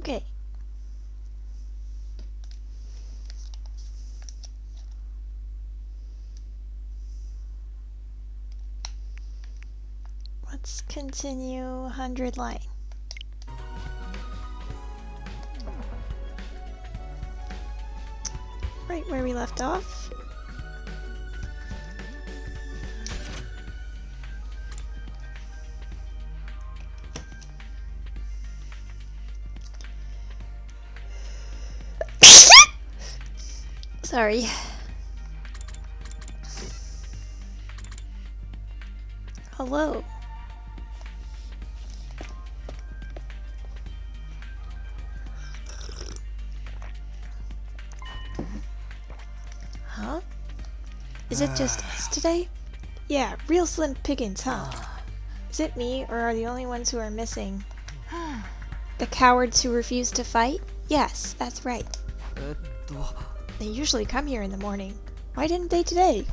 Okay. Let's continue 100 line. Right where we left off. Sorry. Hello. Huh? Is it just us today? Yeah, real slim pickings, huh? Is it me, or are the only ones who are missing the cowards who refuse to fight? Yes, that's right. They usually come here in the morning. Why didn't they today?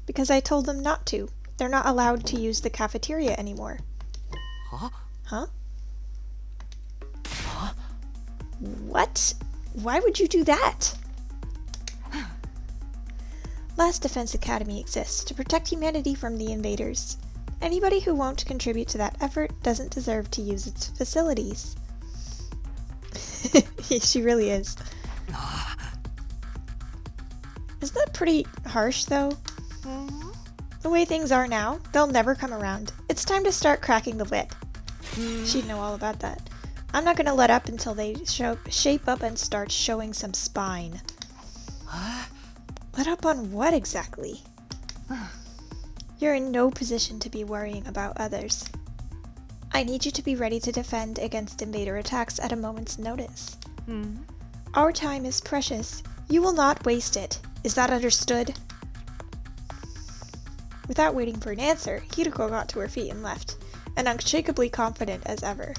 Because I told them not to. They're not allowed to use the cafeteria anymore. Huh? What? Why would you do that? Last Defense Academy exists to protect humanity from the invaders. Anybody who won't contribute to that effort doesn't deserve to use its facilities. She really is. Isn't that pretty harsh, though? The way things are now, they'll never come around. It's time to start cracking the whip. She'd know all about that. I'm not gonna let up until they shape up and start showing some spine. Let up on what exactly? You're in no position to be worrying about others. I need you to be ready to defend against invader attacks at a moment's notice. Our time is precious. You will not waste it. Is that understood? Without waiting for an answer, Hiroko got to her feet and left, and unshakably confident as ever.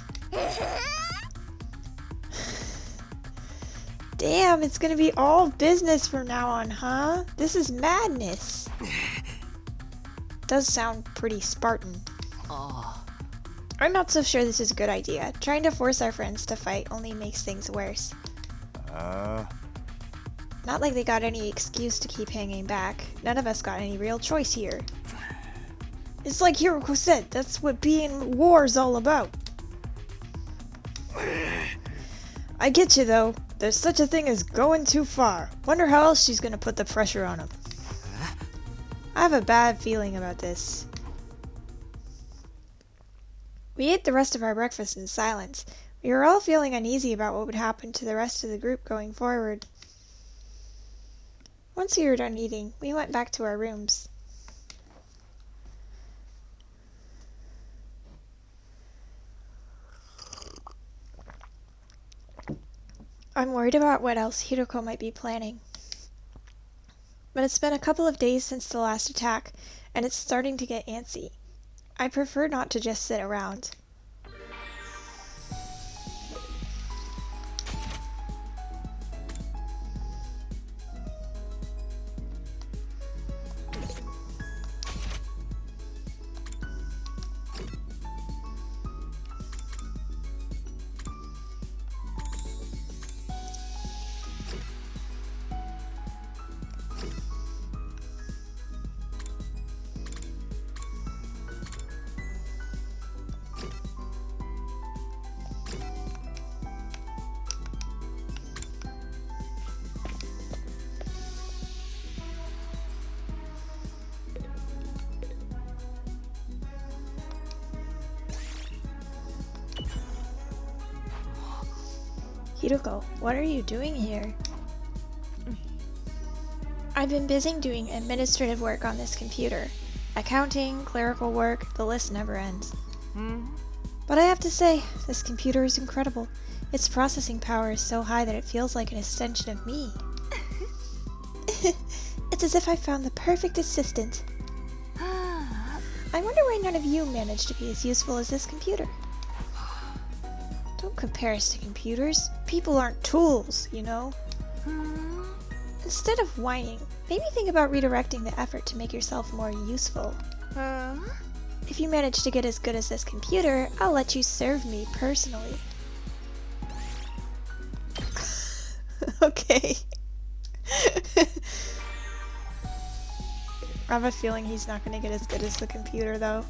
Damn, it's gonna be all business from now on, huh? This is madness. Does sound pretty Spartan. I'm not so sure this is a good idea. Trying to force our friends to fight only makes things worse. Not like they got any excuse to keep hanging back. None of us got any real choice here. It's like Hiroko said, that's what being war's all about. I get you though. There's such a thing as going too far. Wonder how else she's gonna put the pressure on him. I have a bad feeling about this. We ate the rest of our breakfast in silence. We were all feeling uneasy about what would happen to the rest of the group going forward. Once we were done eating, we went back to our rooms. I'm worried about what else Hiroko might be planning. But it's been a couple of days since the last attack, and it's starting to get antsy. I prefer not to just sit around. Hiroko, what are you doing here? I've been busy doing administrative work on this computer. Accounting, clerical work, the list never ends. But I have to say, this computer is incredible. Its processing power is so high that it feels like an extension of me. It's as if I found the perfect assistant. I wonder why none of you managed to be as useful as this computer. Don't compare us to computers. People aren't tools, you know? Instead of whining, maybe think about redirecting the effort to make yourself more useful. If you manage to get as good as this computer, I'll let you serve me personally. Okay. I have a feeling he's not gonna get as good as the computer, though.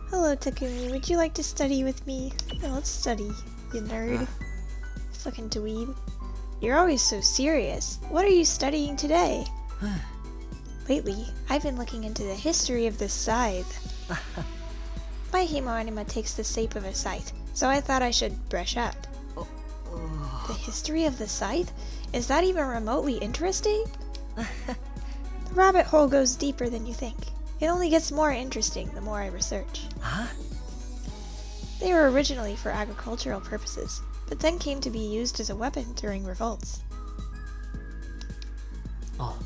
Hello, Takumi. Would you like to study with me? Yeah, let's study, you nerd. Fucking dweeb. You're always so serious. What are you studying today? Lately, I've been looking into the history of the scythe. My hemo anima takes the shape of a scythe, so I thought I should brush up. The history of the scythe? Is that even remotely interesting? The rabbit hole goes deeper than you think. It only gets more interesting the more I research. Huh? They were originally for agricultural purposes, but then came to be used as a weapon during revolts. Oh.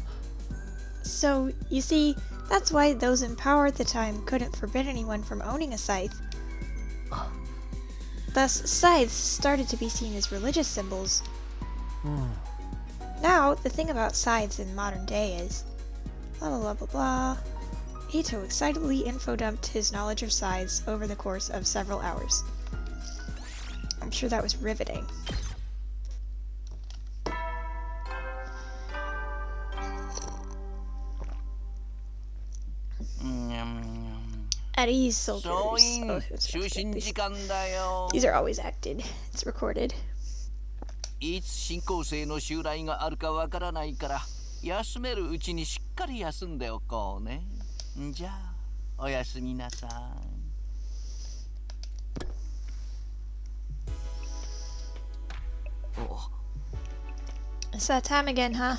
So, you see, that's why those in power at the time couldn't forbid anyone from owning a scythe. Oh. Thus, scythes started to be seen as religious symbols. Now, the thing about scythes in modern day is... blah blah blah blah blah. Ito excitedly info-dumped his knowledge of scythes over the course of several hours. I'm sure that was riveting. At ease, soldiers. Oh, these are always acted. It's recorded. いつ新興生の襲来があるかわからないから休めるうちにしっかり休んでおこうね。じゃあおやすみなさい。It's that time again, huh?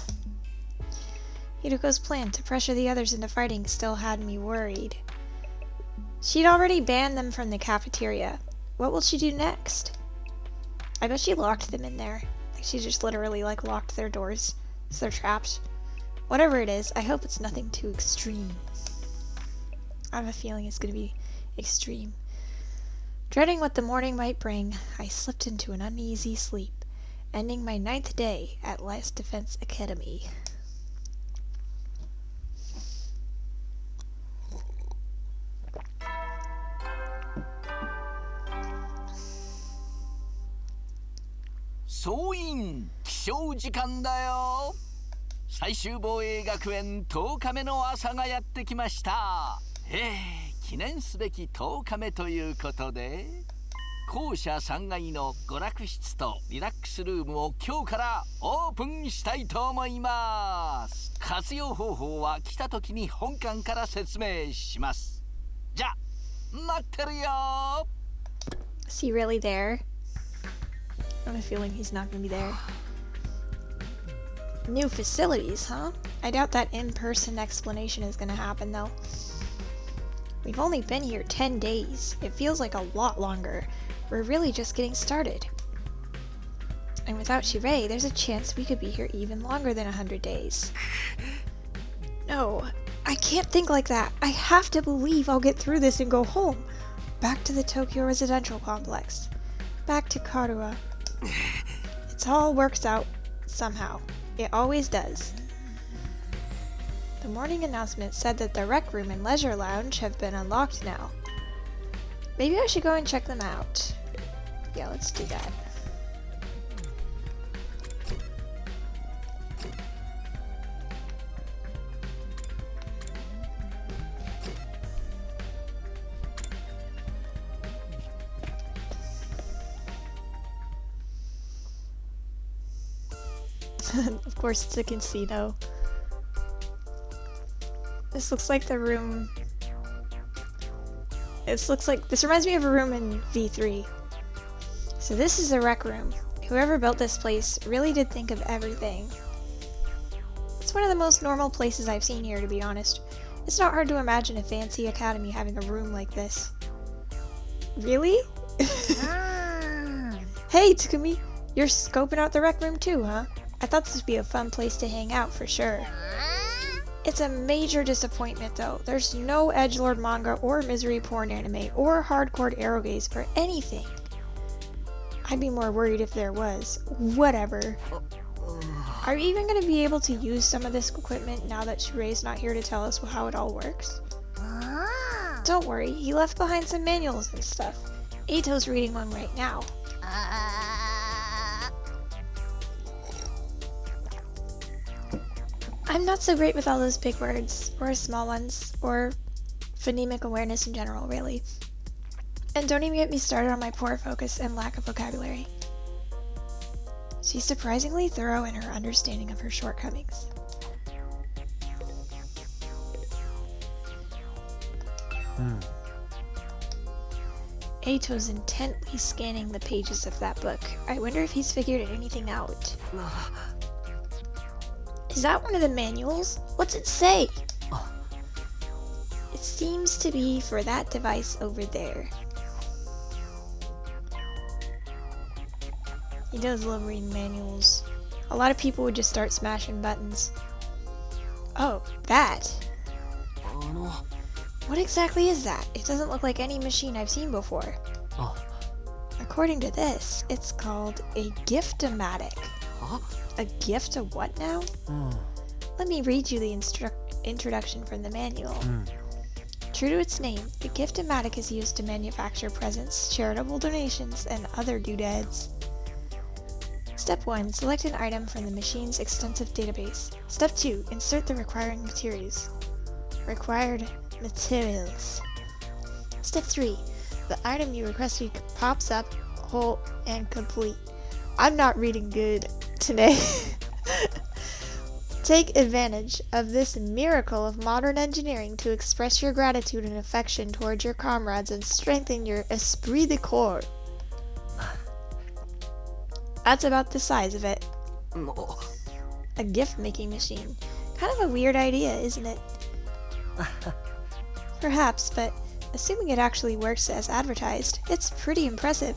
Hiruko's plan to pressure the others into fighting still had me worried. She'd already banned them from the cafeteria. What will she do next? I bet she locked them in there. Like she just literally locked their doors. So they're trapped. Whatever it is, I hope it's nothing too extreme. I have a feeling it's gonna be extreme. Dreading what the morning might bring, I slipped into an uneasy sleep, ending my 9th day at Last Defense Academy.総員起床時間だよ。最終防衛学園10日目の朝がやってきました。記念すべき10日目ということで校舎3階の娯楽室とリラックスルームを今日からオープンしたいと思います。活用方法は来た時に本館から説明します。じゃ待ってるよ。 Is he really there? I have a feeling he's not gonna be there. New facilities, huh? I doubt that in-person explanation is gonna happen though. We've only been here 10 days. It feels like a lot longer. We're really just getting started. And without Shirei, there's a chance we could be here even longer than 100 days. No, I can't think like that. I have to believe I'll get through this and go home. Back to the Tokyo residential complex. Back to Karua. It all works out somehow. It always does. The morning announcement said that the rec room and leisure lounge have been unlocked now. Maybe I should go and check them out. Yeah, let's do that. Of course, it's a casino. This looks like the room. This reminds me of a room in V3. So this is the rec room. Whoever built this place really did think of everything. It's one of the most normal places I've seen here, to be honest. It's not hard to imagine a fancy academy having a room like this. Really? Hey, Takumi! You're scoping out the rec room too, huh? I thought this would be a fun place to hang out for sure. It's a major disappointment though. There's no edgelord manga or misery porn anime or hardcore erogaze or anything. I'd be more worried if there was. Whatever. Are we even going to be able to use some of this equipment now that Shurei's not here to tell us how it all works? Don't worry, he left behind some manuals and stuff. Eito's reading one right now. I'm not so great with all those big words, or small ones, or phonemic awareness in general, really. And don't even get me started on my poor focus and lack of vocabulary. She's surprisingly thorough in her understanding of her shortcomings. Eito's intently scanning the pages of that book. I wonder if he's figured anything out. Is that one of the manuals? What's it say? It seems to be for that device over there. He does love reading manuals. A lot of people would just start smashing buttons. Oh, that. What exactly is that? It doesn't look like any machine I've seen before. According to this, it's called a gift-o-matic. A gift of what now? Let me read you the introduction from the manual. True to its name, the gift-o-matic is used to manufacture presents, charitable donations, and other doodads. Step 1. Select an item from the machine's extensive database. Step 2. Insert the required materials. Step 3. The item you requested pops up whole and complete. I'm not reading good today. Take advantage of this miracle of modern engineering to express your gratitude and affection towards your comrades and strengthen your esprit de corps. That's about the size of it. A gift-making machine. Kind of a weird idea, isn't it? Perhaps, but assuming it actually works as advertised, it's pretty impressive.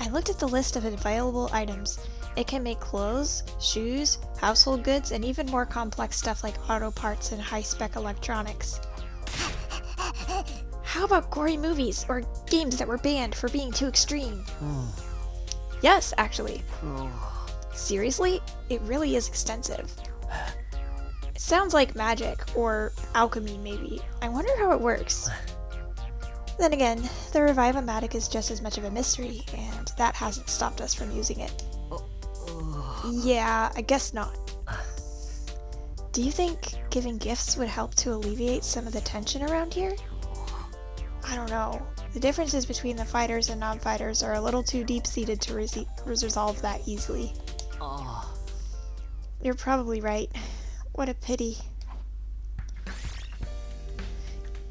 I looked at the list of available items. It can make clothes, shoes, household goods, and even more complex stuff like auto parts and high-spec electronics. How about gory movies or games that were banned for being too extreme? Yes, actually. Seriously, it really is extensive. It sounds like magic, or alchemy maybe. I wonder how it works. Then again, the Revive-O-Matic is just as much of a mystery, and that hasn't stopped us from using it. Yeah, I guess not. Do you think giving gifts would help to alleviate some of the tension around here? I don't know. The differences between the fighters and non-fighters are a little too deep-seated to resolve that easily. You're probably right. What a pity.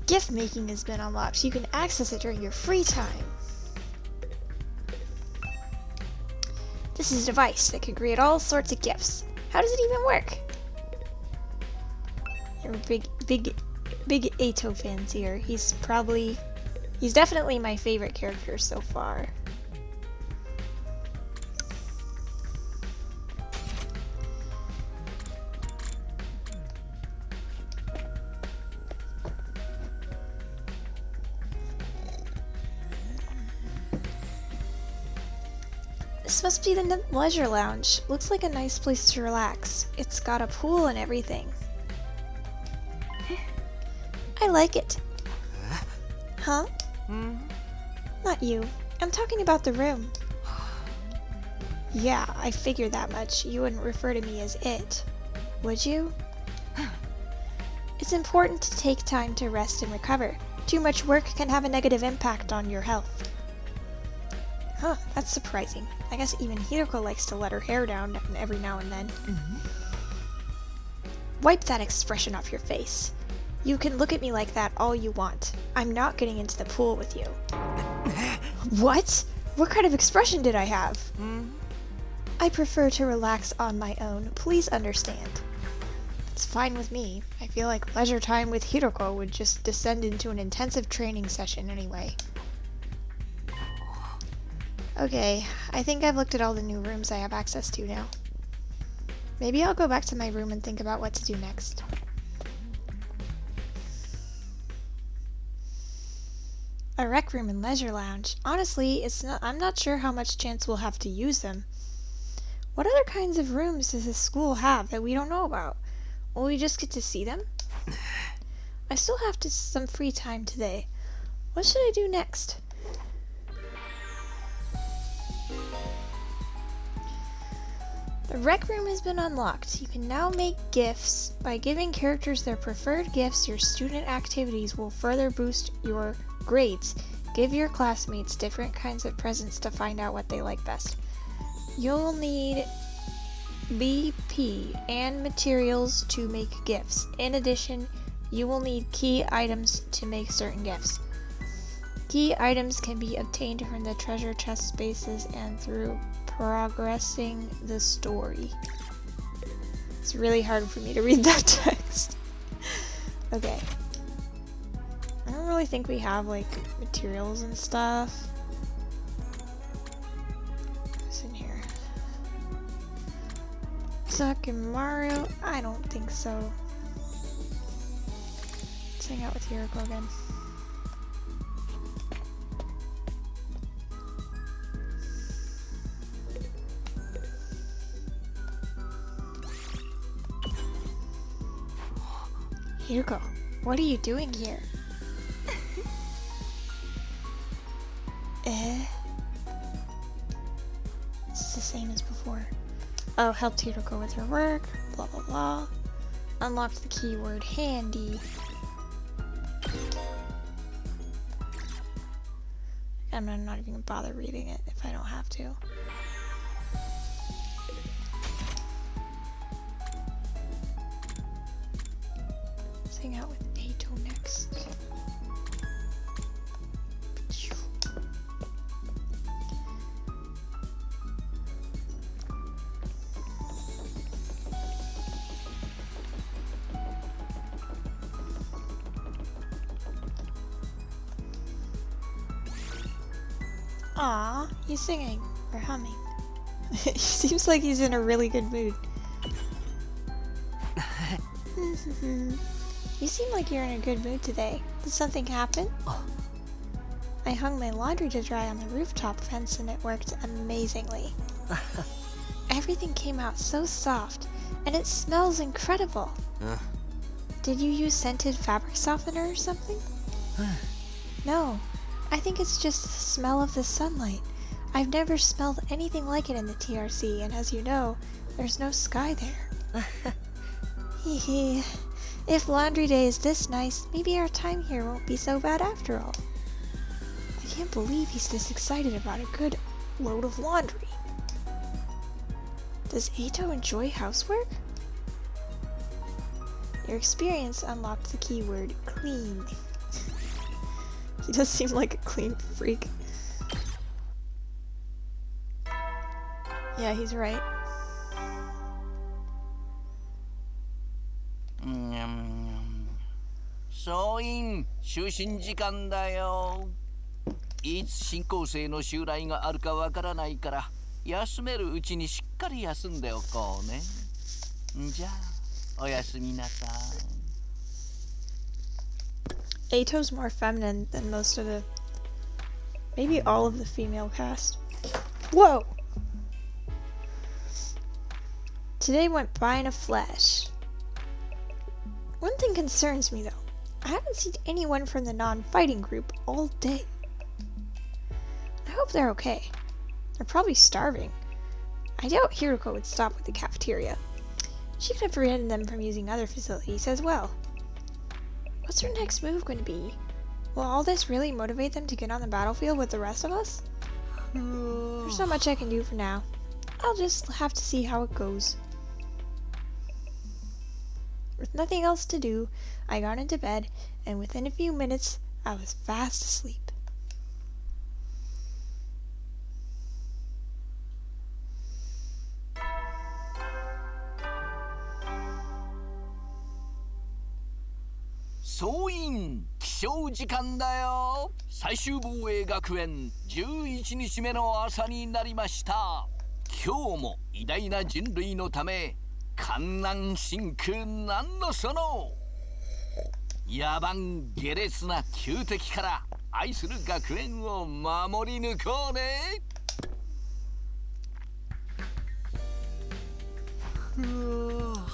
Gift making has been unlocked. You can access it during your free time. This is a device that can create all sorts of gifts. How does it even work? You're big Eito fans here. He's definitely my favorite character so far. This must be the leisure lounge. Looks like a nice place to relax. It's got a pool and everything. I like it. Huh? Not you. I'm talking about the room. Yeah, I figured that much. You wouldn't refer to me as it, would you? It's important to take time to rest and recover. Too much work can have a negative impact on your health. Huh, that's surprising. I guess even Hiroko likes to let her hair down every now and then. Wipe that expression off your face. You can look at me like that all you want. I'm not getting into the pool with you. What? What kind of expression did I have? I prefer to relax on my own. Please understand. It's fine with me. I feel like leisure time with Hiroko would just descend into an intensive training session anyway. Okay, I think I've looked at all the new rooms I have access to now. Maybe I'll go back to my room and think about what to do next. A rec room and leisure lounge. Honestly, I'm not sure how much chance we'll have to use them. What other kinds of rooms does this school have that we don't know about? Will we just get to see them? I still have some free time today. What should I do next? The rec room has been unlocked. You can now make gifts. By giving characters their preferred gifts, your student activities will further boost your grades. Give your classmates different kinds of presents to find out what they like best. You'll need BP and materials to make gifts. In addition, you will need key items to make certain gifts. Key items can be obtained from the treasure chest spaces and through progressing the story. It's really hard for me to read that text. Okay. I don't really think we have like materials and stuff. What's in here? Zuck and Mario? I don't think so. Let's hang out with Hiroko again. Hiroko, what are you doing here? It's the same as before. Oh, helped Hiroko with her work, blah blah blah. Unlocked the keyword handy. I'm not even gonna bother reading it if I don't have to. Let's hang out with Ato next. Aw, he's singing or humming. He seems like he's in a really good mood. You seem like you're in a good mood today. Did something happen? I hung my laundry to dry on the rooftop fence and it worked amazingly. Everything came out so soft, and it smells incredible. Did you use scented fabric softener or something? No, I think it's just the smell of the sunlight. I've never smelled anything like it in the TRC, and as you know, there's no sky there. Hehe. If laundry day is this nice, maybe our time here won't be so bad after all. I can't believe he's this excited about a good load of laundry. Does Ato enjoy housework? Your experience unlocked the keyword clean. He does seem like a clean freak. Yeah, he's right.総員就寝時間だよ。いつ新校生の襲来があるかわからないから休めるうちにしっかり休んでおこうね。じゃあおやすみなさい。 Ato's more feminine than most of the, maybe all of the female cast. Whoa! Today went by in a flash. One thing concerns me though. I haven't seen anyone from the non-fighting group all day. I hope they're okay. They're probably starving. I doubt Hiroko would stop with the cafeteria. She could have prevented them from using other facilities as well. What's her next move going to be? Will all this really motivate them to get on the battlefield with the rest of us? There's not much I can do for now. I'll just have to see how it goes. With nothing else to do, I got into bed, and within a few minutes, I was fast asleep.総員起床時間だよ。最終防衛学園11日目の朝になりました。今日も偉大な人類のため観南真空なんのその野蛮下劣な旧敵から愛する学園を守り抜こうね。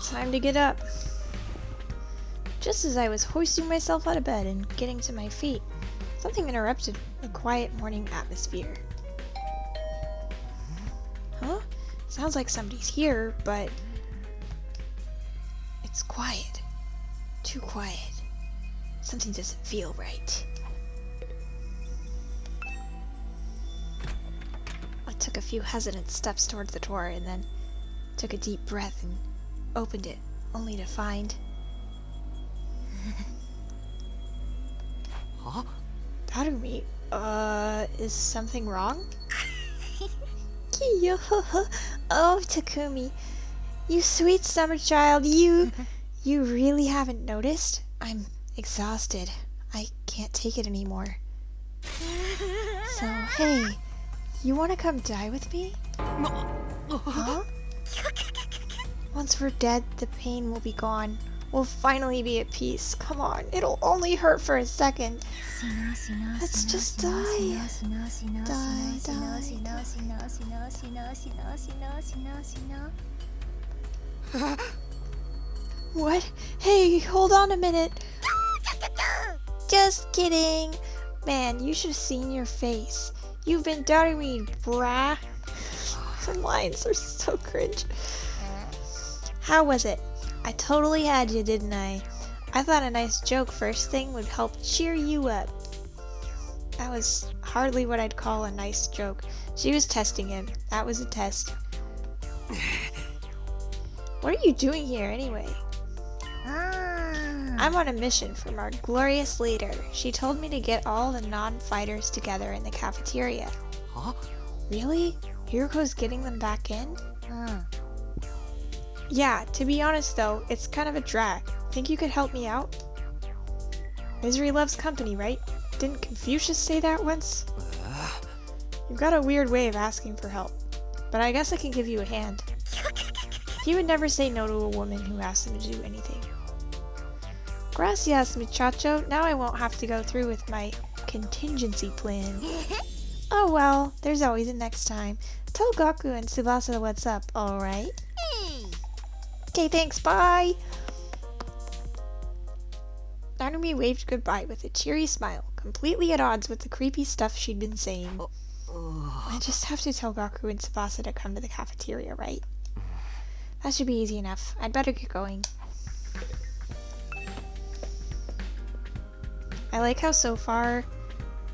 Time to get up. Just as I was hoisting myself out of bed and getting to my feet, something interrupted the quiet morning atmosphere. Huh? Sounds like somebody's here, but it's quiet. Too quiet. Something doesn't feel right. I took a few hesitant steps towards the door and then took a deep breath and opened it, only to find... Huh? Darumi, is something wrong? Oh, Takumi, you sweet summer child, you really haven't noticed? I'm exhausted. I can't take it anymore. So, hey, you want to come die with me? Huh? Once we're dead, the pain will be gone. We'll finally be at peace. Come on, it'll only hurt for a second. Let's just die. What? Hey, hold on a minute. Just kidding. Man, you should have seen your face. You've been doubting me, brah. The lines are so cringe. How was it? I totally had you, didn't I? I thought a nice joke first thing would help cheer you up. That was hardly what I'd call a nice joke. She was testing him. That was a test. What are you doing here, anyway? I'm on a mission from our glorious leader. She told me to get all the non-fighters together in the cafeteria. Huh? Really? Hiroko's getting them back in? Yeah, to be honest though, it's kind of a drag. Think you could help me out? Misery loves company, right? Didn't Confucius say that once? You've got a weird way of asking for help, but I guess I can give you a hand. He would never say no to a woman who asked him to do anything. Gracias, muchacho. Now I won't have to go through with my contingency plan. Oh well, there's always a next time. Tell Gaku and Tsubasa what's up, alright? Okay, thanks, bye! Nanumi waved goodbye with a cheery smile, completely at odds with the creepy stuff she'd been saying. I just have to tell Gaku and Tsubasa to come to the cafeteria, right? That should be easy enough. I'd better get going. I like how so far,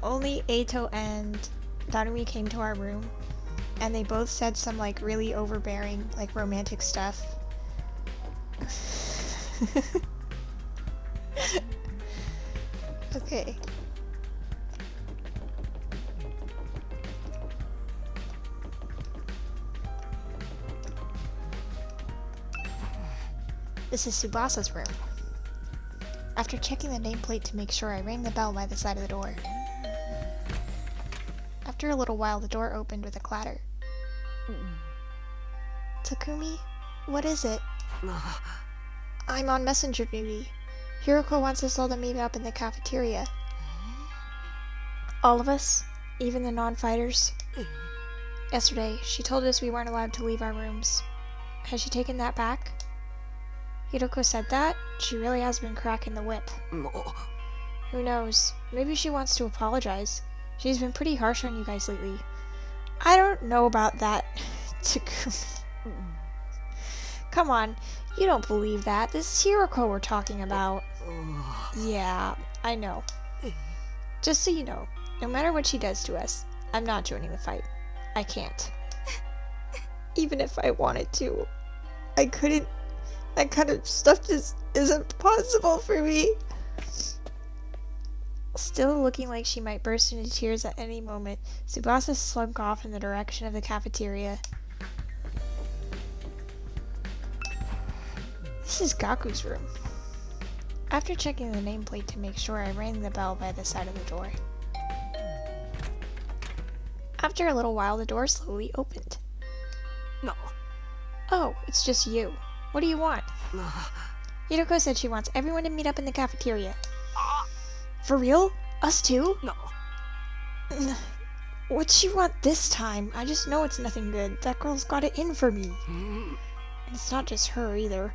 only Eito and Nanumi came to our room, and they both said some like really overbearing, like romantic stuff. Okay. This is Tsubasa's room. After checking the nameplate to make sure, I rang the bell by the side of the door. After a little while, the door opened with a clatter. Takumi, what is it? I'm on messenger duty. Hiroko wants us all to meet up in the cafeteria. All of us? Even the non-fighters? Yesterday, she told us we weren't allowed to leave our rooms. Has she taken that back? Hiroko said that? She really has been cracking the whip. Who knows? Maybe she wants to apologize. She's been pretty harsh on you guys lately. I don't know about that, Takumi. Come on, you don't believe that. This is Hiroko we're talking about. Yeah, I know. Just so you know, no matter what she does to us, I'm not joining the fight. I can't. Even if I wanted to, I couldn't. That kind of stuff just isn't possible for me. Still looking like she might burst into tears at any moment, Tsubasa slunk off in the direction of the cafeteria. This is Gaku's room. After checking the nameplate to make sure, I rang the bell by the side of the door. After a little while, the door slowly opened. No. Oh, it's just you. What do you want? Hiroko said she wants everyone to meet up in the cafeteria. For real? Us too? No. What'd she want this time? I just know it's nothing good. That girl's got it in for me. And it's not just her either.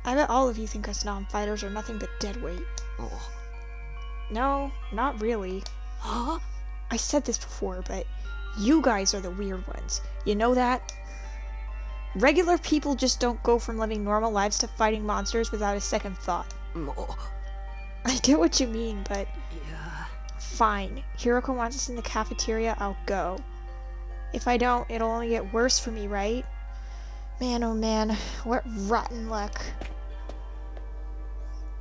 I bet all of you think us non-fighters are nothing but dead weight. Oh. No, not really. Huh? I said this before, but you guys are the weird ones. You know that? Regular people just don't go from living normal lives to fighting monsters without a second thought. Oh. I get what you mean, but Yeah. fine. Hiroko wants us in the cafeteria, I'll go. If I don't, it'll only get worse for me, right? Man, oh man, what rotten luck.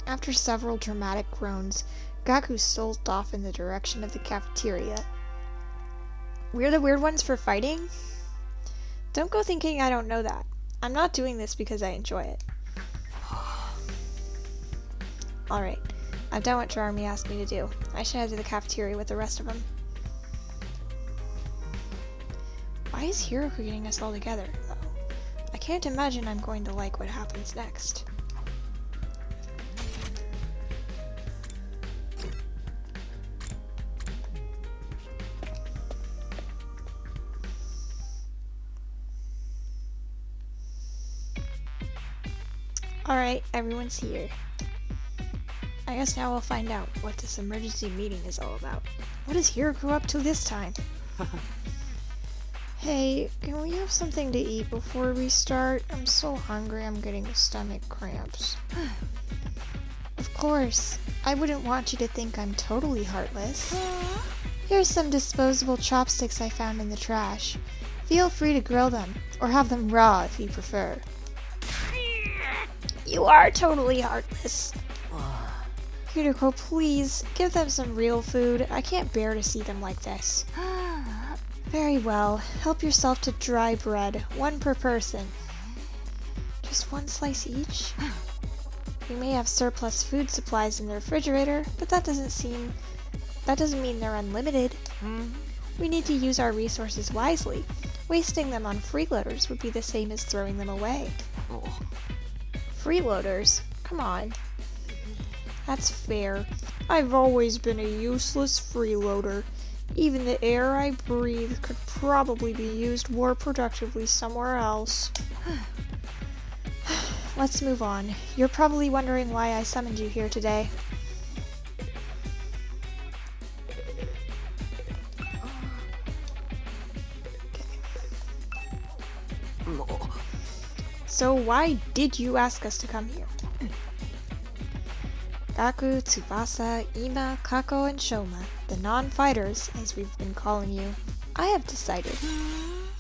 After several dramatic groans, Gaku stalked off in the direction of the cafeteria. We're the weird ones for fighting? Don't go thinking I don't know that. I'm not doing this because I enjoy it. Alright, I've done what Jeremy asked me to do. I should head to the cafeteria with the rest of them. Why is Hiroko getting us all together, though? I can't imagine I'm going to like what happens next. Alright, everyone's here. I guess now we'll find out what this emergency meeting is all about. What is Hiroko up to this time? Hey, can we have something to eat before we start? I'm so hungry I'm getting stomach cramps. Of course. I wouldn't want you to think I'm totally heartless. Here's some disposable chopsticks I found in the trash. Feel free to grill them, or have them raw if you prefer. You are totally heartless. Hiroko, please, give them some real food. I can't bear to see them like this. Very well. Help yourself to dry bread. 1 per person. Just 1 slice each? We may have surplus food supplies in the refrigerator, but that doesn't mean they're unlimited. We need to use our resources wisely. Wasting them on freeloaders would be the same as throwing them away. Oh. Freeloaders? Come on. That's fair. I've always been a useless freeloader. Even the air I breathe could probably be used more productively somewhere else. Let's move on. You're probably wondering why I summoned you here today. Oh. So why did you ask us to come here? Gaku, Tsubasa, Ima, Kako, and Shoma, the non-fighters, as we've been calling you, I have decided.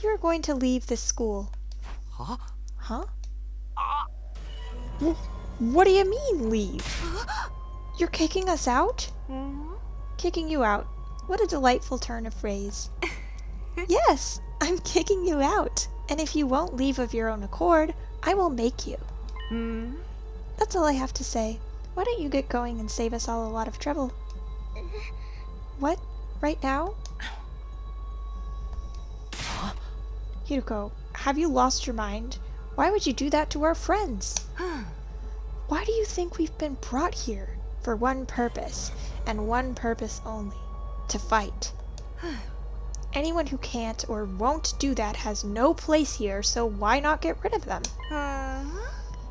You're going to leave this school. Huh? Huh? What do you mean, leave? You're kicking us out? Kicking you out. What a delightful turn of phrase. Yes, I'm kicking you out. And if you won't leave of your own accord, I will make you. That's all I have to say. Why don't you get going and save us all a lot of trouble? What? Right now? Hiroko, have you lost your mind? Why would you do that to our friends? Why do you think we've been brought here? For one purpose, and one purpose only. To fight. Anyone who can't or won't do that has no place here, so why not get rid of them?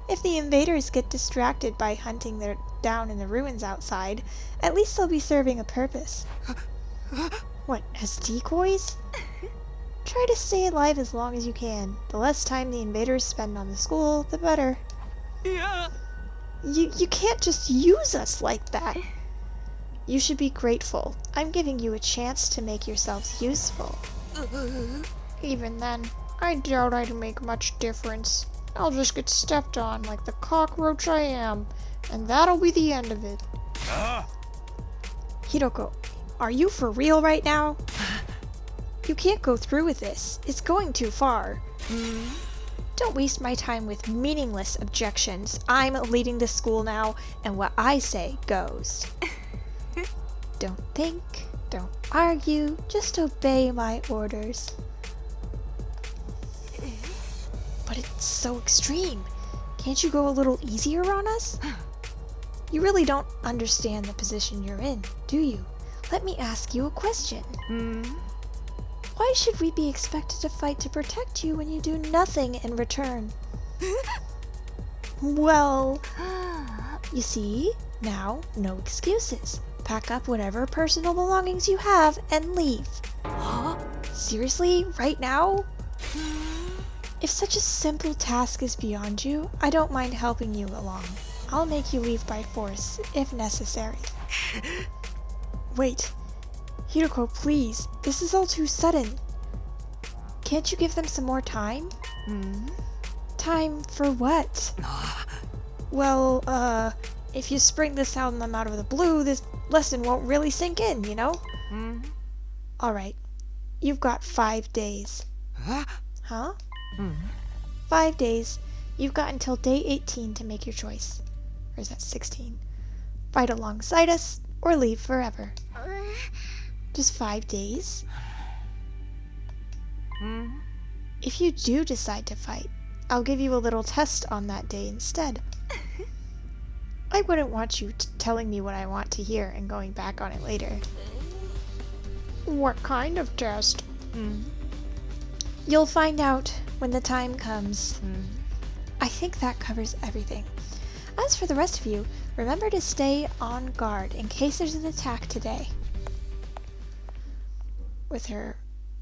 If the invaders get distracted by hunting their down in the ruins outside, at least they'll be serving a purpose. What, as decoys? Try to stay alive as long as you can. The less time the invaders spend on the school, the better. Yeah. You can't just use us like that. You should be grateful. I'm giving you a chance to make yourselves useful. Even then, I doubt I'd make much difference. I'll just get stepped on like the cockroach I am, and that'll be the end of it. Hiroko, are you for real right now? You can't go through with this. It's going too far. Don't waste my time with meaningless objections. I'm leading the school now, and what I say goes. Don't think, don't argue, just obey my orders. But it's so extreme. Can't you go a little easier on us? You really don't understand the position you're in, do you? Let me ask you a question. Why should we be expected to fight to protect you when you do nothing in return? Well, you see, now no excuses. Pack up whatever personal belongings you have and leave. Seriously, right now? If such a simple task is beyond you, I don't mind helping you along. I'll make you leave by force, if necessary. Wait. Hiroko, please. This is all too sudden. Can't you give them some more time? Time for what? Well, if you spring this on them out of the blue, this lesson won't really sink in, you know? Alright. You've got 5 days. Huh? 5 days. You've got until day 18 to make your choice. Or is that 16? Fight alongside us, or leave forever. Just 5 days? If you do decide to fight, I'll give you a little test on that day instead. I wouldn't want you telling me what I want to hear and going back on it later. What kind of test? You'll find out when the time comes. I think that covers everything. As for the rest of you, remember to stay on guard in case there's an attack today. With her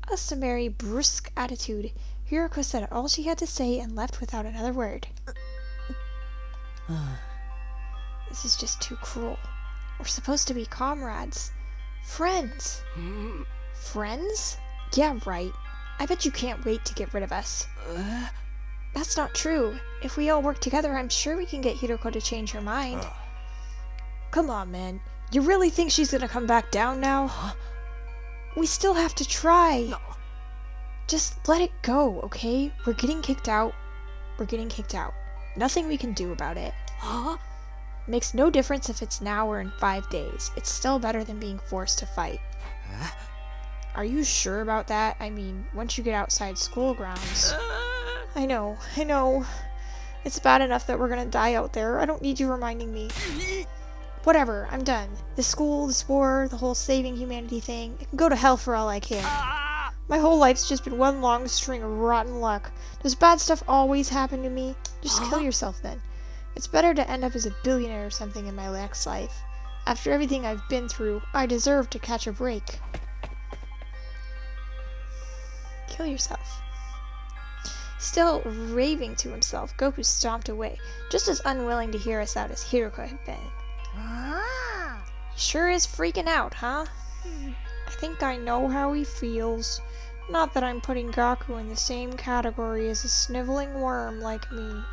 customary brusque attitude, Hiroko said all she had to say and left without another word. This is just too cruel. We're supposed to be comrades. Friends. Friends? Yeah, right. I bet you can't wait to get rid of us. That's not true. If we all work together, I'm sure we can get Hiroko to change her mind. Come on, man. You really think she's gonna come back down now? We still have to try. Just let it go, okay? We're getting kicked out. We're getting kicked out. Nothing we can do about it. Makes no difference if it's now or in 5 days. It's still better than being forced to fight. Are you sure about that? I mean, once you get outside school grounds. I know. It's bad enough that we're gonna die out there. I don't need you reminding me. Whatever, I'm done. The school, this war, the whole saving humanity thing, it can go to hell for all I care. My whole life's just been one long string of rotten luck. Does bad stuff always happen to me? Just kill yourself then. It's better to end up as a billionaire or something in my next life. After everything I've been through, I deserve to catch a break. Kill yourself. Still raving to himself, Goku stomped away, just as unwilling to hear us out as Hiroko had been. He sure is freaking out, huh? I think I know how he feels. Not that I'm putting Gaku in the same category as a sniveling worm like me.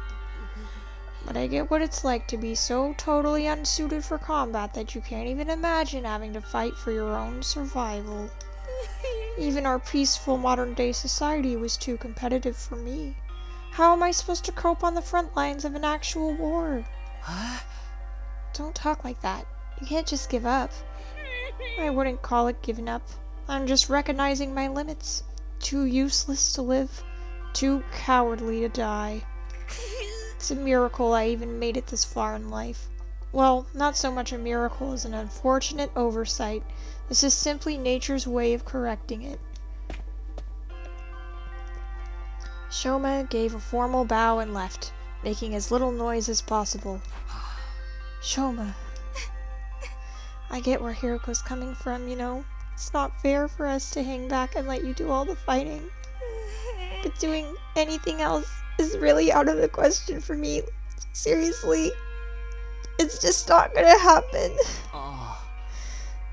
But I get what it's like to be so totally unsuited for combat that you can't even imagine having to fight for your own survival. Even our peaceful modern-day society was too competitive for me. How am I supposed to cope on the front lines of an actual war? Don't talk like that. You can't just give up. I wouldn't call it giving up. I'm just recognizing my limits. Too useless to live. Too cowardly to die. It's a miracle I even made it this far in life. Well, not so much a miracle as an unfortunate oversight. This is simply nature's way of correcting it. Shoma gave a formal bow and left, making as little noise as possible. Shoma. I get where Hiroko's coming from, you know. It's not fair for us to hang back and let you do all the fighting. But doing anything else is really out of the question for me. Seriously. It's just not gonna happen.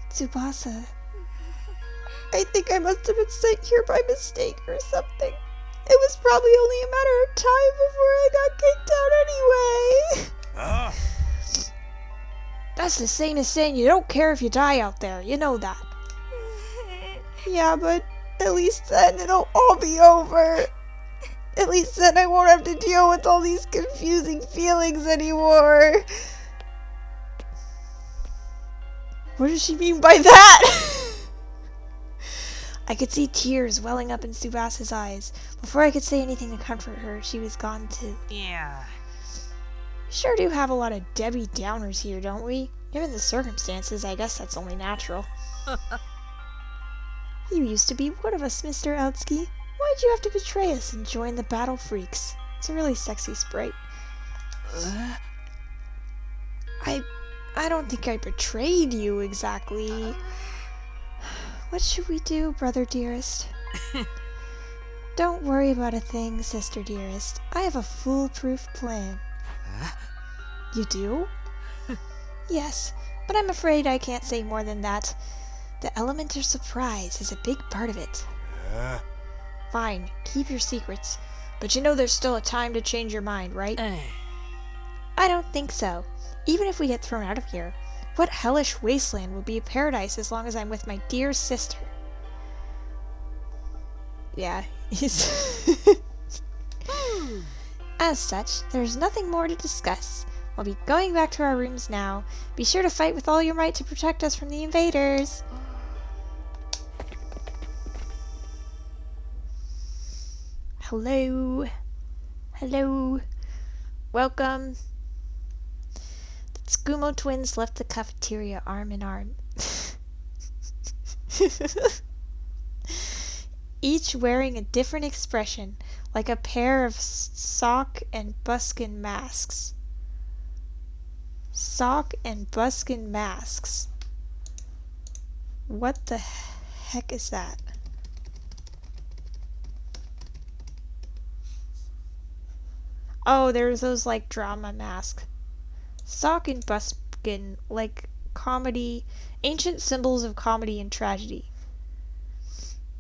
Tsubasa. I think I must have been sent here by mistake or something. It was probably only a matter of time before I got kicked out anyway. That's the same as saying you don't care if you die out there. You know that. Yeah, but at least then it'll all be over. At least then I won't have to deal with all these confusing feelings anymore. What does she mean by that? I could see tears welling up in Tsubasa's eyes. Before I could say anything to comfort her, she was gone too. Yeah. Sure do have a lot of Debbie Downers here, don't we? Given the circumstances, I guess that's only natural. You used to be one of us, Mr. Eltsky. Why'd you have to betray us and join the Battle Freaks? It's a really sexy sprite. I don't think I betrayed you exactly. What should we do, brother dearest? Don't worry about a thing, sister dearest. I have a foolproof plan. You do? Yes, but I'm afraid I can't say more than that. The element of surprise is a big part of it. Fine, keep your secrets. But you know there's still a time to change your mind, right? I don't think so. Even if we get thrown out of here, what hellish wasteland will be a paradise as long as I'm with my dear sister? Yeah, As such, there's nothing more to discuss. We'll be going back to our rooms now. Be sure to fight with all your might to protect us from the invaders. Hello. Hello. Welcome. The Tsukumo twins left the cafeteria arm in arm. Each wearing a different expression, like a pair of sock and buskin masks. Sock and buskin masks. What the heck is that? Oh, there's those like drama masks. Sock and buskin, like comedy, ancient symbols of comedy and tragedy.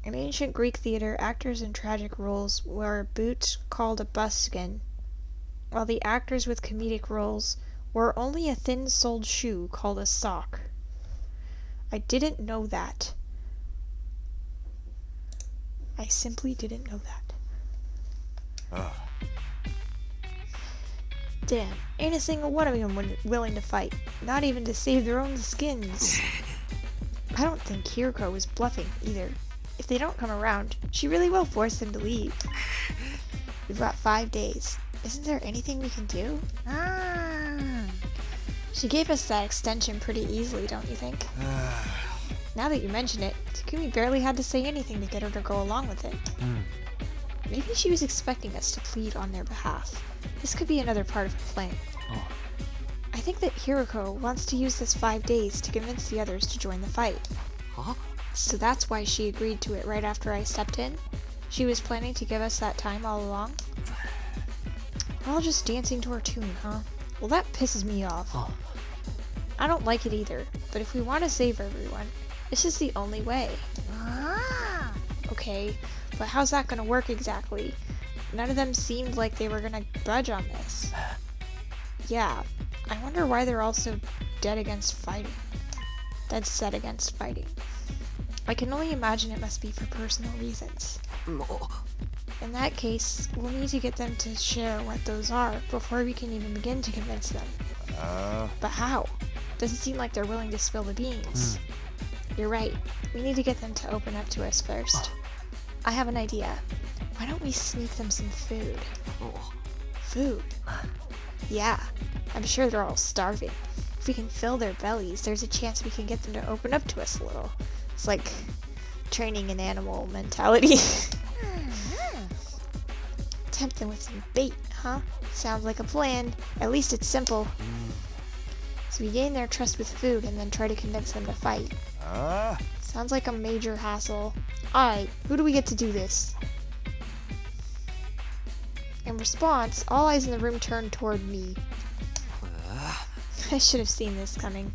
In ancient Greek theater, actors in tragic roles wore a boot called a buskin, while the actors with comedic roles wore only a thin-soled shoe called a sock. I didn't know that. I simply didn't know that. Damn, ain't a single one of them willing to fight, not even to save their own skins. I don't think Hiroko is bluffing either. If they don't come around, she really will force them to leave. We've got 5 days. Isn't there anything we can do? She gave us that extension pretty easily, don't you think? Now that you mention it, Takumi barely had to say anything to get her to go along with it. Maybe she was expecting us to plead on their behalf. This could be another part of her plan. I think that Hiroko wants to use this 5 days to convince the others to join the fight. So that's why she agreed to it right after I stepped in. She was planning to give us that time all along. We're all just dancing to her tune, huh? Well, that pisses me off. I don't like it either, but if we want to save everyone, this is the only way. Okay, but how's that gonna work exactly? None of them seemed like they were gonna budge on this. Yeah, I wonder why they're all so dead against fighting. Dead set against fighting. I can only imagine it must be for personal reasons. In that case, we'll need to get them to share what those are before we can even begin to convince them. But how? Doesn't seem like they're willing to spill the beans. You're right. We need to get them to open up to us first. I have an idea. Why don't we sneak them some food? Food? Yeah, I'm sure they're all starving. If we can fill their bellies, there's a chance we can get them to open up to us a little. It's like training an animal mentality. Tempt them with some bait, huh? Sounds like a plan. At least it's simple. So we gain their trust with food and then try to convince them to fight. Sounds like a major hassle. Alright, who do we get to do this? In response, all eyes in the room turned toward me. I should have seen this coming.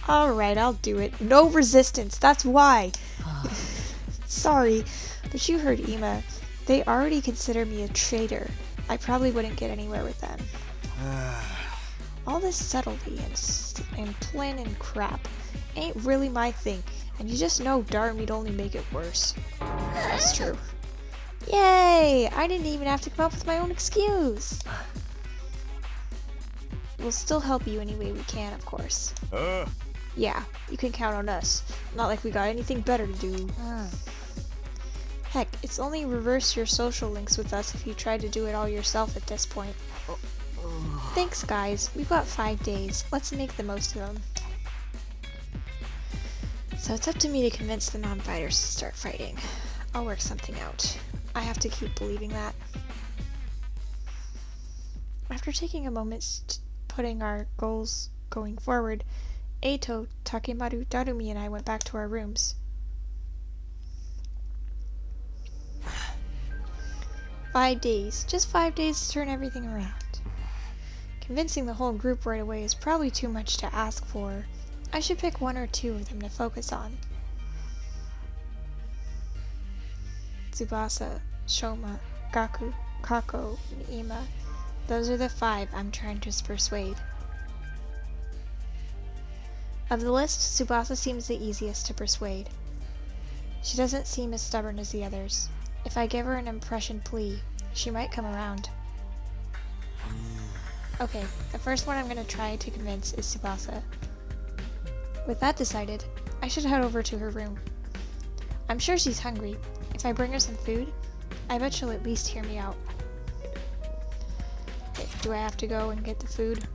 Alright, I'll do it. No resistance, that's why. Sorry, but you heard Ima. They already consider me a traitor. I probably wouldn't get anywhere with them. All this subtlety and planning crap ain't really my thing, and you just know darn we'd only make it worse. That's true. Yay! I didn't even have to come up with my own excuse. We'll still help you any way we can, of course. Yeah, you can count on us. Not like we got anything better to do. Heck, it's only reverse your social links with us if you try to do it all yourself at this point. Thanks, guys. We've got 5 days. Let's make the most of them. So it's up to me to convince the non-fighters to start fighting. I'll work something out. I have to keep believing that. After taking a moment putting our goals going forward, Eito, Takemaru, Darumi, and I went back to our rooms. 5 days. Just 5 days to turn everything around. Convincing the whole group right away is probably too much to ask for. I should pick 1 or 2 of them to focus on. Tsubasa, Shoma, Gaku, Kako, and Ima. Those are the 5 I'm trying to persuade. Of the list, Tsubasa seems the easiest to persuade. She doesn't seem as stubborn as the others. If I give her an impression plea, she might come around. Okay, the first one I'm going to try to convince is Tsubasa. With that decided, I should head over to her room. I'm sure she's hungry. If I bring her some food, I bet she'll at least hear me out. Okay, do I have to go and get the food?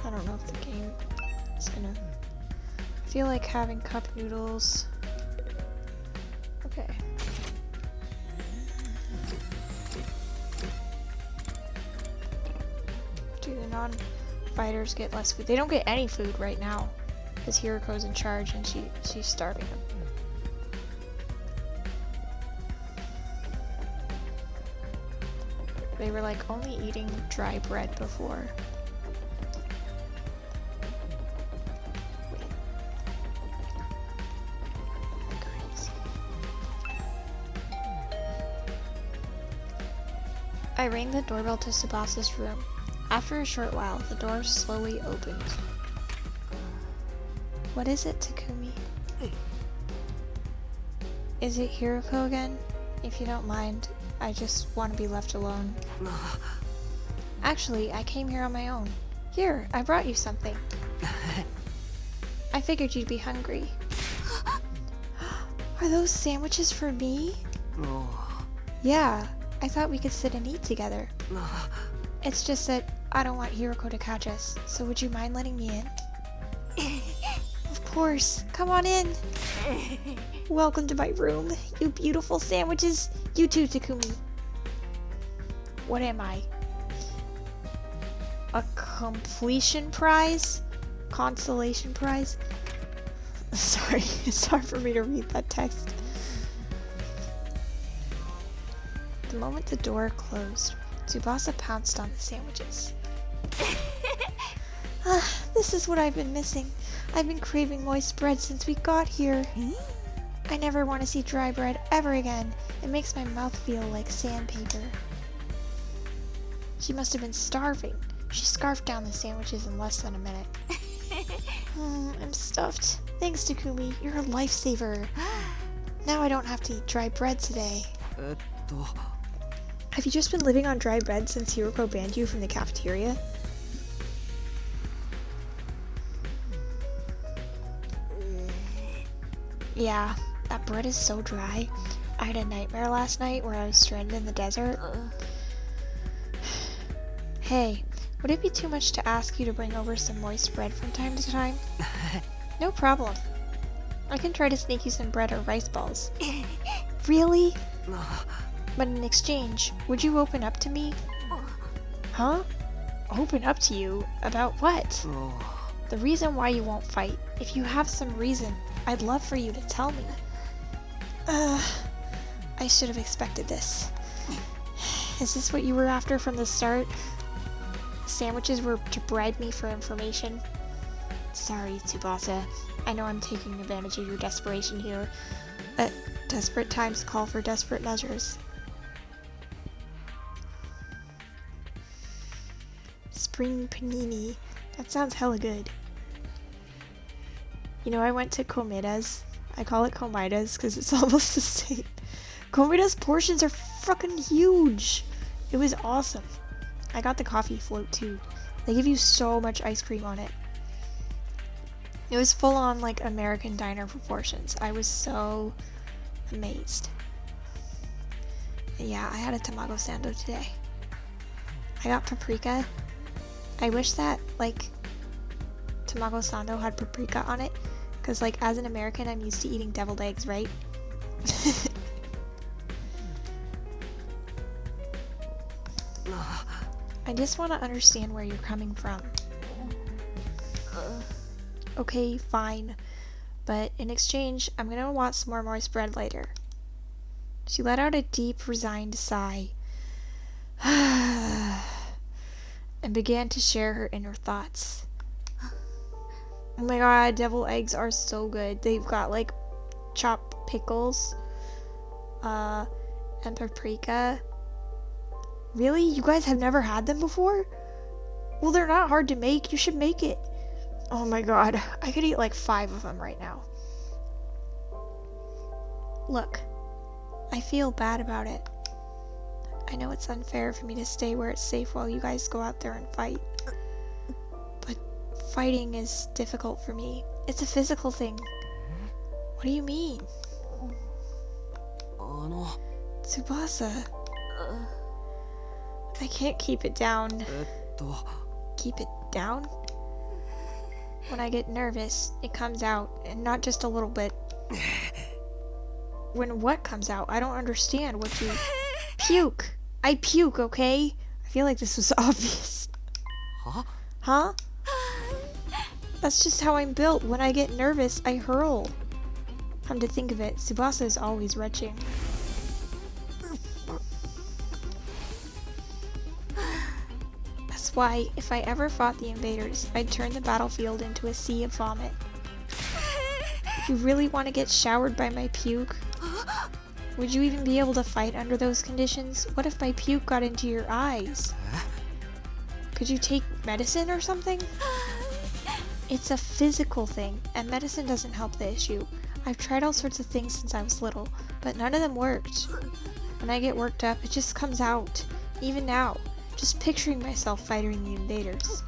I don't know if the game is gonna... I feel like having cup noodles. Okay. Do the non-fighters get less food? They don't get any food right now, because Hiroko's in charge and she's starving them. They were like only eating dry bread before. I rang the doorbell to Tsubasa's room. After a short while, the door slowly opened. What is it, Takumi? Is it Hiroko again? If you don't mind, I just want to be left alone. Actually, I came here on my own. Here, I brought you something. I figured you'd be hungry. Are those sandwiches for me? Yeah, I thought we could sit and eat together. It's just that I don't want Hiroko to catch us, so would you mind letting me in? Of course, come on in. Welcome to my room, you beautiful sandwiches. You too, Takumi. What am I? A completion prize? Consolation prize? Sorry, it's hard for me to read that text. The moment the door closed, Tsubasa pounced on the sandwiches. This is what I've been missing. I've been craving moist bread since we got here. I never want to see dry bread ever again. It makes my mouth feel like sandpaper. She must have been starving. She scarfed down the sandwiches in less than a minute. I'm stuffed. Thanks, Takumi. You're a lifesaver. Now I don't have to eat dry bread today. Have you just been living on dry bread since Hiroko banned you from the cafeteria? Yeah, that bread is so dry. I had a nightmare last night where I was stranded in the desert. Hey, would it be too much to ask you to bring over some moist bread from time to time? No problem. I can try to sneak you some bread or rice balls. Really? But in exchange, would you open up to me? Huh? Open up to you? About what? The reason why you won't fight. If you have some reason, I'd love for you to tell me. I should have expected this. Is this what you were after from the start? Sandwiches were to bribe me for information? Sorry, Tsubasa. I know I'm taking advantage of your desperation here. Desperate times call for desperate measures. Spring panini. That sounds hella good. You know, I went to Komeda's. I call it Komida's because it's almost the same. Komeda's portions are fucking huge. It was awesome. I got the coffee float too. They give you so much ice cream on it. It was full on like American diner proportions. I was so amazed. Yeah, I had a tamago sando today. I got paprika. I wish that, like, tamago sando had paprika on it. Because, like, as an American, I'm used to eating deviled eggs, right? I just want to understand where you're coming from. Okay, fine. But in exchange, I'm gonna want some more moist bread later. She let out a deep, resigned sigh and began to share her inner thoughts. Oh my god, deviled eggs are so good. They've got like chopped pickles, and paprika. Really? You guys have never had them before? Well, they're not hard to make. You should make it. Oh my god, I could eat like 5 of them right now. Look, I feel bad about it. I know it's unfair for me to stay where it's safe while you guys go out there and fight. But fighting is difficult for me. It's a physical thing. What do you mean? Tsubasa. I can't keep it down. Keep it down? When I get nervous, it comes out, and not just a little bit. When what comes out? I don't understand what you... Puke! I puke, okay? I feel like this was obvious. Huh? Huh? That's just how I'm built. When I get nervous, I hurl. Come to think of it, Tsubasa is always retching. That's why, if I ever fought the invaders, I'd turn the battlefield into a sea of vomit. You really want to get showered by my puke? Would you even be able to fight under those conditions? What if my puke got into your eyes? Could you take medicine or something? It's a physical thing, and medicine doesn't help the issue. I've tried all sorts of things since I was little, but none of them worked. When I get worked up, it just comes out. Even now, just picturing myself fighting the invaders.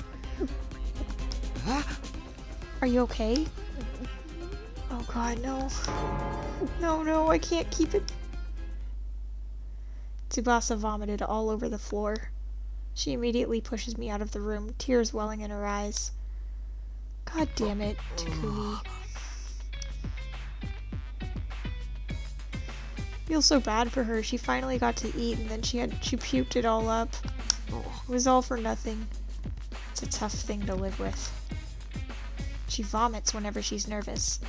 Are you okay? Oh god, no. No, I can't keep it. Tsubasa vomited all over the floor. She immediately pushes me out of the room, tears welling in her eyes. God damn it, Takumi. Feel so bad for her. She finally got to eat and then she puked it all up. It was all for nothing. It's a tough thing to live with. She vomits whenever she's nervous.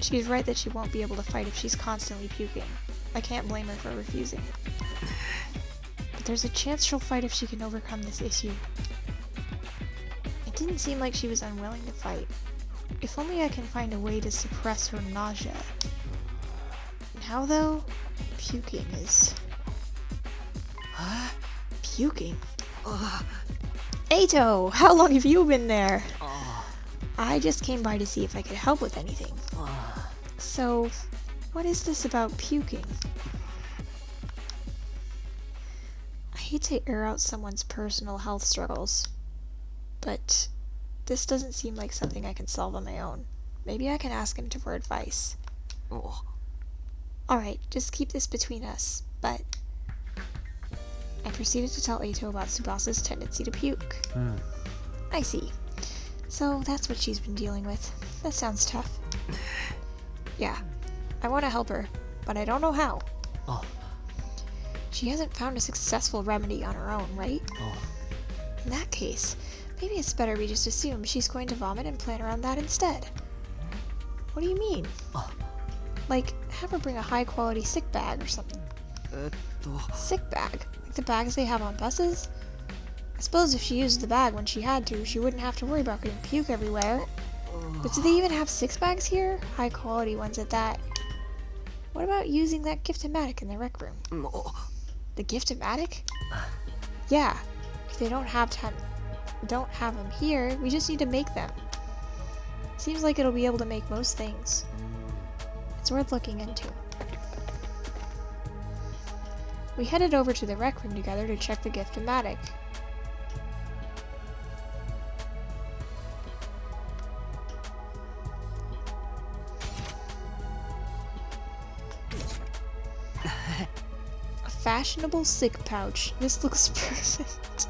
She's right that she won't be able to fight if she's constantly puking. I can't blame her for refusing. But there's a chance she'll fight if she can overcome this issue. It didn't seem like she was unwilling to fight. If only I can find a way to suppress her nausea. Now though, puking is... Puking? Eito, how long have you been there? I just came by to see if I could help with anything. So, what is this about puking? I hate to air out someone's personal health struggles, but this doesn't seem like something I can solve on my own. Maybe I can ask him for advice. Alright, just keep this between us, but... I proceeded to tell Eito about Tsubasa's tendency to puke. I see. So that's what she's been dealing with. That sounds tough. Yeah, I want to help her, but I don't know how. She hasn't found a successful remedy on her own, right? In that case, maybe it's better we just assume she's going to vomit and plan around that instead. What do you mean? Like, have her bring a high-quality sick bag or something. Sick bag? Like the bags they have on buses? I suppose if she used the bag when she had to, she wouldn't have to worry about getting puke everywhere. But do they even have 6 bags here? High quality ones at that. What about using that gift-o-matic in the rec room? The gift-o-matic? Yeah. If they don't have them here, we just need to make them. Seems like it'll be able to make most things. It's worth looking into. We headed over to the rec room together to check the gift-o-matic. A fashionable sick pouch. This looks perfect.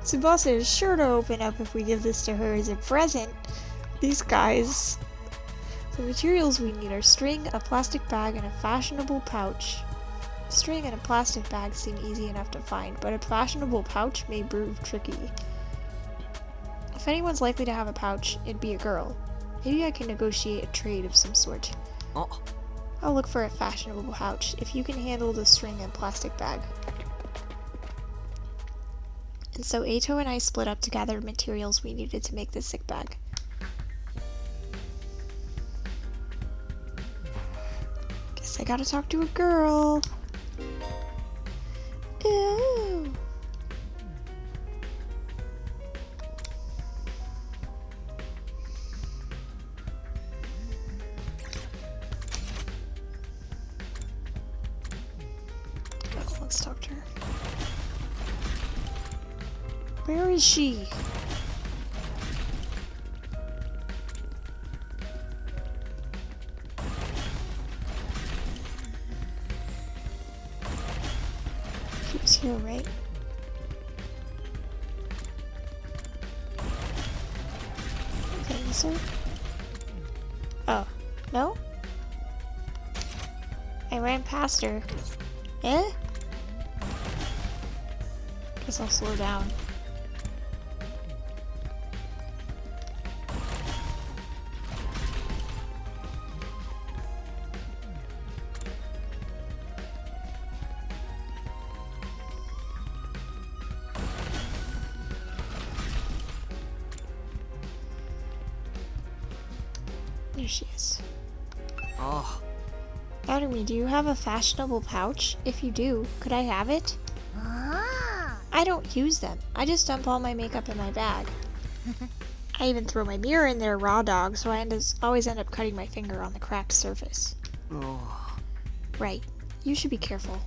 Tsubasa is sure to open up if we give this to her as a present. These guys. The materials we need are string, a plastic bag, and a fashionable pouch. String and a plastic bag seem easy enough to find, but a fashionable pouch may prove tricky. If anyone's likely to have a pouch, it'd be a girl. Maybe I can negotiate a trade of some sort. Oh. I'll look for a fashionable pouch if you can handle the string and plastic bag. And so Eito and I split up to gather materials we needed to make the sick bag. Guess I gotta talk to a girl. Ooh. Let's talk to her. Where is she? She was here, right? Okay, is her? Oh, no? I ran past her. Eh? Guess I'll slow down. There she is. Oh. Naomi, do you have a fashionable pouch? If you do, could I have it? I don't use them. I just dump all my makeup in my bag. I even throw my mirror in there raw dog, so I always end up cutting my finger on the cracked surface. Oh. Right. You should be careful.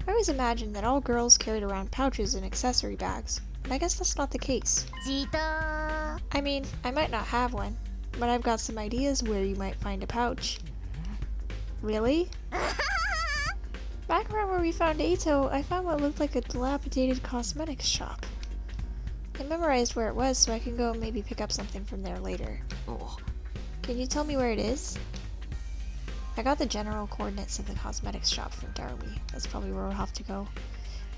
I always imagined that all girls carried around pouches and accessory bags, but I guess that's not the case. I mean, I might not have one, but I've got some ideas where you might find a pouch. Really? Back around where we found Eito, I found what looked like a dilapidated cosmetics shop. I memorized where it was so I can go and maybe pick up something from there later. Oh. Can you tell me where it is? I got the general coordinates of the cosmetics shop from Darumi. That's probably where we'll have to go.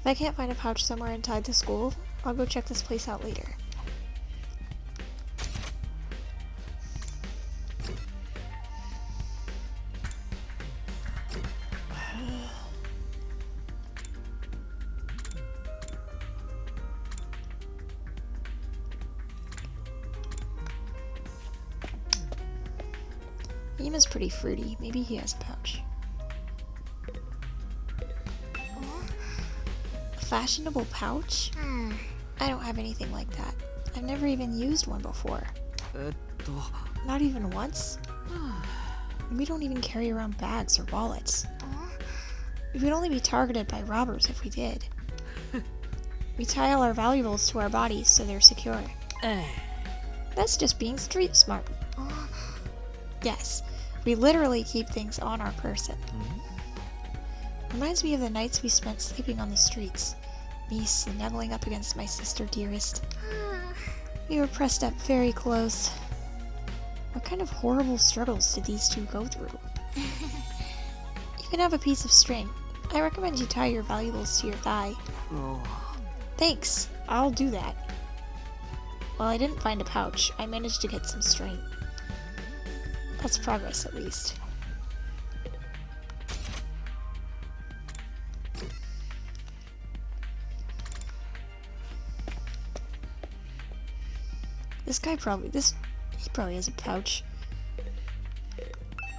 If I can't find a pouch somewhere inside the school, I'll go check this place out later. Ima's pretty fruity. Maybe he has a pouch. A fashionable pouch? I don't have anything like that. I've never even used one before. Not even once? We don't even carry around bags or wallets. We would only be targeted by robbers if we did. We tie all our valuables to our bodies so they're secure. That's just being street smart. Yes, we literally keep things on our person. Reminds me of the nights we spent sleeping on the streets. Me snuggling up against my sister dearest. We were pressed up very close. What kind of horrible struggles did these two go through? You can have a piece of string. I recommend you tie your valuables to your thigh. Oh. Thanks, I'll do that. Well, I didn't find a pouch. I managed to get some string. That's progress, at least. He probably has a pouch.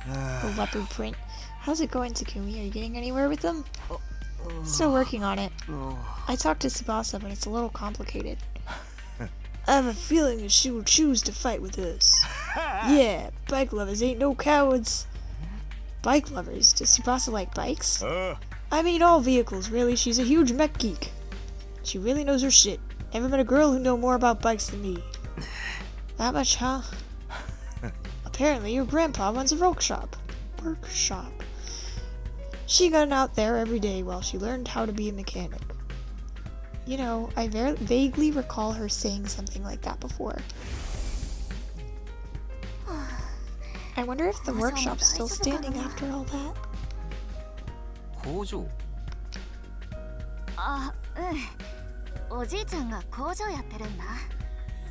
The leopard print. How's it going, Takumi? Are you getting anywhere with them? Still working on it. I talked to Tsubasa, but it's a little complicated. I have a feeling that she will choose to fight with us. Yeah, bike lovers ain't no cowards. Bike lovers? Does Tsubasa like bikes? I mean all vehicles, really. She's a huge mech geek. She really knows her shit. Never met a girl who know more about bikes than me. That much, huh? Apparently your grandpa runs a workshop. She got out there every day while she learned how to be a mechanic. You know, I vaguely recall her saying something like that before. I wonder if the workshop's still standing after all that. 工場。あ、うん。おじいちゃんが工場やってるんだ。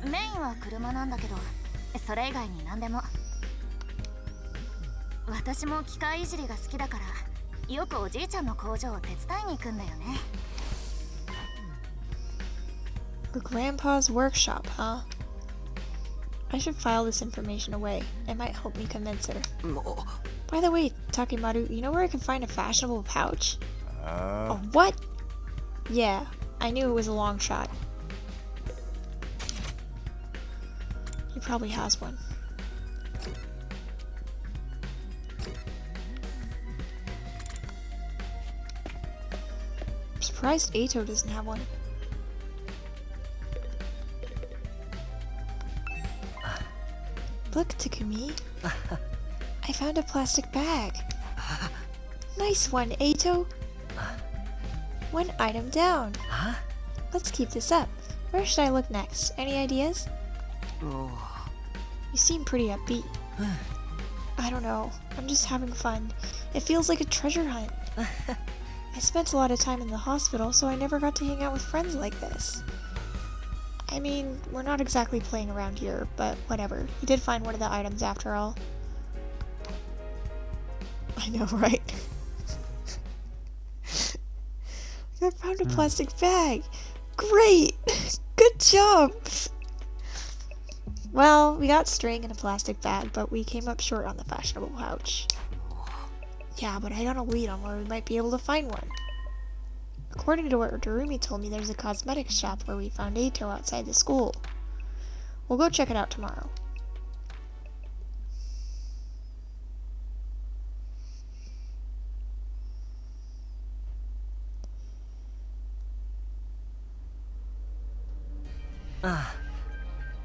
メインは車なんだけど、それ以外に何でも。私も機械いじりが好きだから、よくおじいちゃんの工場を手伝いに行くんだよね。Her grandpa's workshop, huh? I should file this information away. It might help me convince her. も By the way, Takimaru, you know where I can find a fashionable pouch? Uh, A what? Yeah, I knew it was a long shot. He probably has one. I'm surprised Ato doesn't have one. Look, Takumi. I found a plastic bag. Nice one, Ato. One item down. Huh? Let's keep this up. Where should I look next? Any ideas? う。お You seem pretty upbeat. I don't know. I'm just having fun. It feels like a treasure hunt. I spent a lot of time in the hospital, so I never got to hang out with friends like this. I mean, we're not exactly playing around here, but whatever. You did find one of the items after all. I know, right? I found a plastic bag. Great! Good job! Well, we got string in a plastic bag, but we came up short on the fashionable pouch. Yeah, but I got a lead on where we might be able to find one. According to what Rury told me, there's a cosmetics shop where we found Ato outside the school. We'll go check it out tomorrow.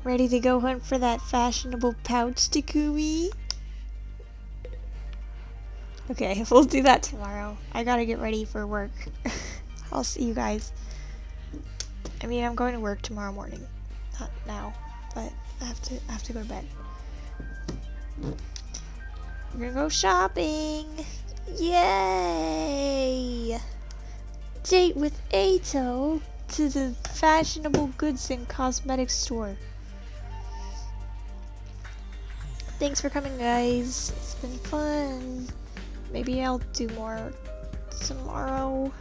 Ready to go hunt for that fashionable pouch, Takumi? Okay, we'll do that tomorrow. I gotta get ready for work. I'll see you guys. I mean, I'm going to work tomorrow morning. Not now, but I have to go to bed. We're gonna go shopping! Yay! Date with Ato to the fashionable goods and cosmetics store. Thanks for coming, guys. It's been fun. Maybe I'll do more tomorrow.